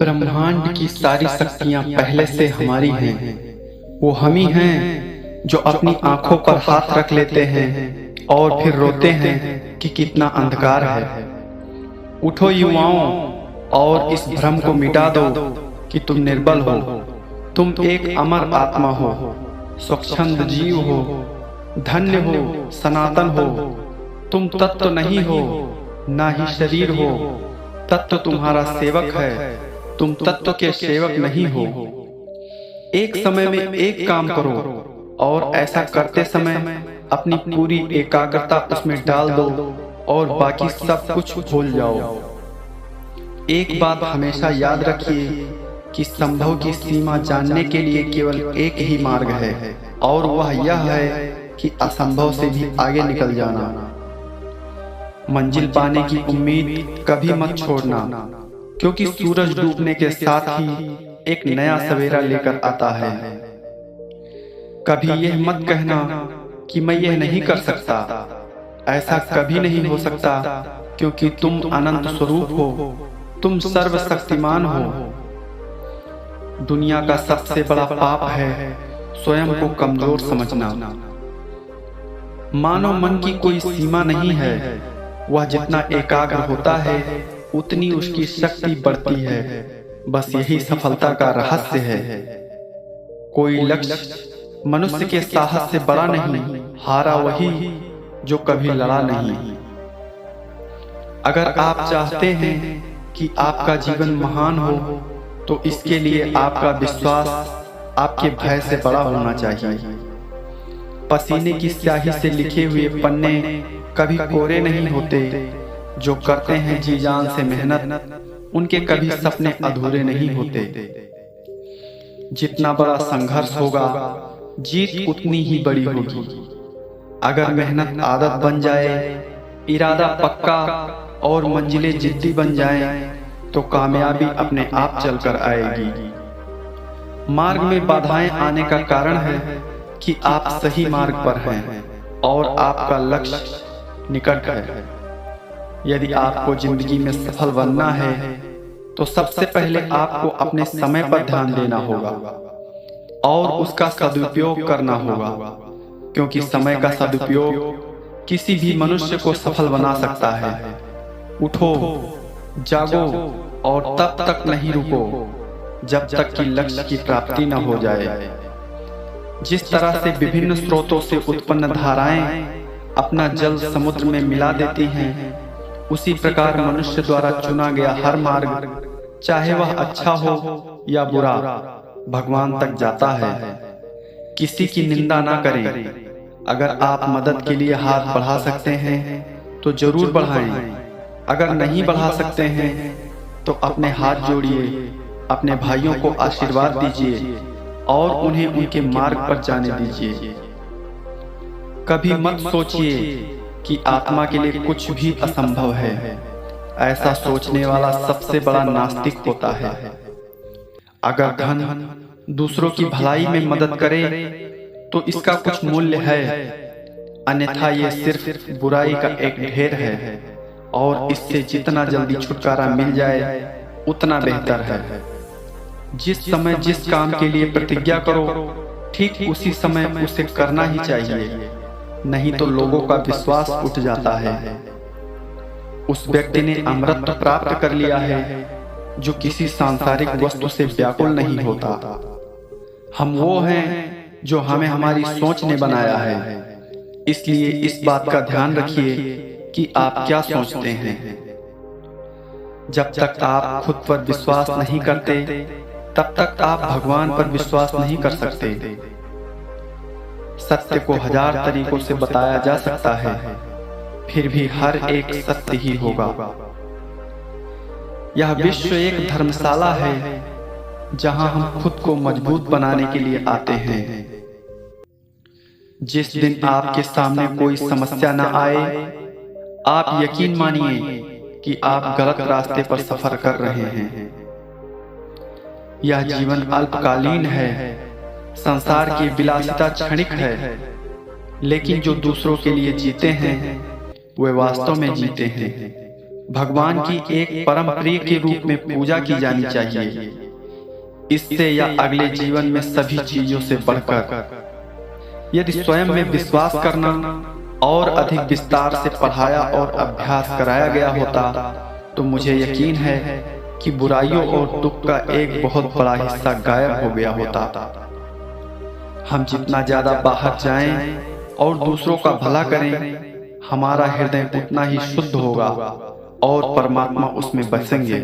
ब्रह्मांड की सारी शक्तियां पहले से हमारी हैं। वो हम ही हैं जो अपनी आंखों पर हाथ रख लेते हैं और फिर रोते हैं कि कितना अंधकार है। उठो युवाओं और इस भ्रम को मिटा दो कि तुम निर्बल हो। तुम एक अमर आत्मा हो, स्वच्छंद जीव हो, धन्य हो, सनातन हो। तुम तत्व नहीं हो, ना ही शरीर हो। तत्व तुम्हारा सेवक है, तुम तत्व के सेवक नहीं हो। एक समय में एक काम करो और ऐसा करते समय अपनी पूरी एकाग्रता उसमें डाल दो और बाकी सब कुछ भूल जाओ। एक बात हमेशा याद रखिए कि संभव की सीमा जानने के लिए केवल एक ही मार्ग है और वह यह है कि असंभव से भी आगे निकल जाना। मंजिल पाने की उम्मीद कभी मत छोड़ना, क्योंकि सूरज डूबने के साथ ही एक नया सवेरा लेकर आता है। कभी यह मत कहना कि मैं यह नहीं कर सकता। ऐसा कभी नहीं हो सकता, क्योंकि तुम अनंत स्वरूप हो, तुम सर्वशक्तिमान हो। दुनिया का सबसे बड़ा पाप है स्वयं को कमजोर समझना। मानव मन की कोई सीमा नहीं है। वह जितना एकाग्र होता है उतनी उसकी शक्ति बढ़ती है। बस यही सफलता का रहस्य है। कोई लक्ष्य मनुष्य के साहस से बड़ा नहीं, हारा वही जो कभी लड़ा नहीं। अगर आप चाहते हैं कि आपका जीवन महान हो, तो इसके लिए आपका विश्वास आपके भय से बड़ा होना चाहिए। पसीने की स्याही से लिखे हुए पन्ने कभी कोरे नहीं होते। जो करते हैं जी जान से मेहनत, उनके कभी सपने अधूरे नहीं होते। जितना बड़ा संघर्ष होगा, जीत उतनी ही बड़ी होगी। अगर मेहनत आदत बन जाए, इरादा पक्का और मंजिलें जिद्दी बन जाएं, तो कामयाबी अपने आप चलकर आएगी। मार्ग में बाधाएं आने का कारण है कि आप सही मार्ग पर हैं और आपका लक्ष्य निकट है। यदि आपको जिंदगी में सफल बनना है, तो सबसे पहले आपको अपने समय पर ध्यान देना होगा और उसका सदुपयोग करना होगा, क्योंकि समय का सदुपयोग किसी भी मनुष्य को सफल बना सकता है। उठो, जागो और तब तक नहीं रुको जब तक कि लक्ष्य की प्राप्ति न हो जाए। जिस तरह से विभिन्न स्रोतों से उत्पन्न धाराएं अपना जल समुद्र में मिला देती हैं, उसी प्रकार मनुष्य द्वारा चुना गया हर मार्ग, चाहे वह अच्छा हो या बुरा, भगवान तक जाता है। किसी की निंदा ना करें। अगर आप मदद के लिए हाथ बढ़ा सकते हैं तो जरूर बढ़ाएं। अगर नहीं बढ़ा सकते हैं तो अपने हाथ जोड़िए, अपने भाइयों को आशीर्वाद दीजिए और उन्हें उनके मार्ग पर जाने दीजिए। कभी मत सोचिए कि आत्मा के लिए कुछ भी असंभव है। ऐसा सोचने वाला सबसे बड़ा नास्तिक होता है। अगर धन दूसरों की भलाई में मदद करे तो इसका कुछ मूल्य है, अन्यथा ये सिर्फ बुराई का एक ढेर है और इससे जितना जल्दी छुटकारा मिल जाए उतना बेहतर है। जिस समय जिस काम के लिए प्रतिज्ञा करो, ठीक उसी समय उसे करना ही चाहिए, नहीं तो लोगों का विश्वास उठ जाता है। उस व्यक्ति ने अमृत प्राप्त कर लिया है जो किसी सांसारिक वस्तु से व्याकुल नहीं होता। हम वो हैं जो हमें हमारी सोच ने बनाया है। इसलिए इस बात का ध्यान रखिए कि आप क्या सोचते हैं। जब तक आप खुद पर विश्वास नहीं करते, तब तक आप भगवान पर विश्वास नहीं कर सकते। सत्य को 1000 तरीकों से बताया जा सकता है, फिर भी हर एक सत्य ही होगा। यह विश्व एक धर्मशाला है जहां हम खुद को मजबूत बनाने के लिए आते हैं। जिस दिन आपके सामने कोई समस्या न आए, आप यकीन मानिए कि आप गलत रास्ते पर सफर कर रहे हैं। यह जीवन अल्पकालीन है। संसार की विलासिता क्षणिक है, लेकिन जो दूसरों के लिए जीते हैं वे वास्तव में जीते हैं। भगवान की एक परम प्रिय के रूप में पूजा की जानी चाहिए। इससे या अगले जीवन में सभी चीजों से बढ़कर यदि स्वयं में विश्वास करना और अधिक विस्तार से पढ़ाया और अभ्यास कराया गया होता तो मुझे यकीन है कि बुराइयों और दुख का एक बहुत बड़ा हिस्सा गायब हो गया होता। हम जितना ज्यादा बाहर जाएं और दूसरों का भला करें, हमारा हृदय उतना ही शुद्ध होगा और परमात्मा उसमें बसेंगे।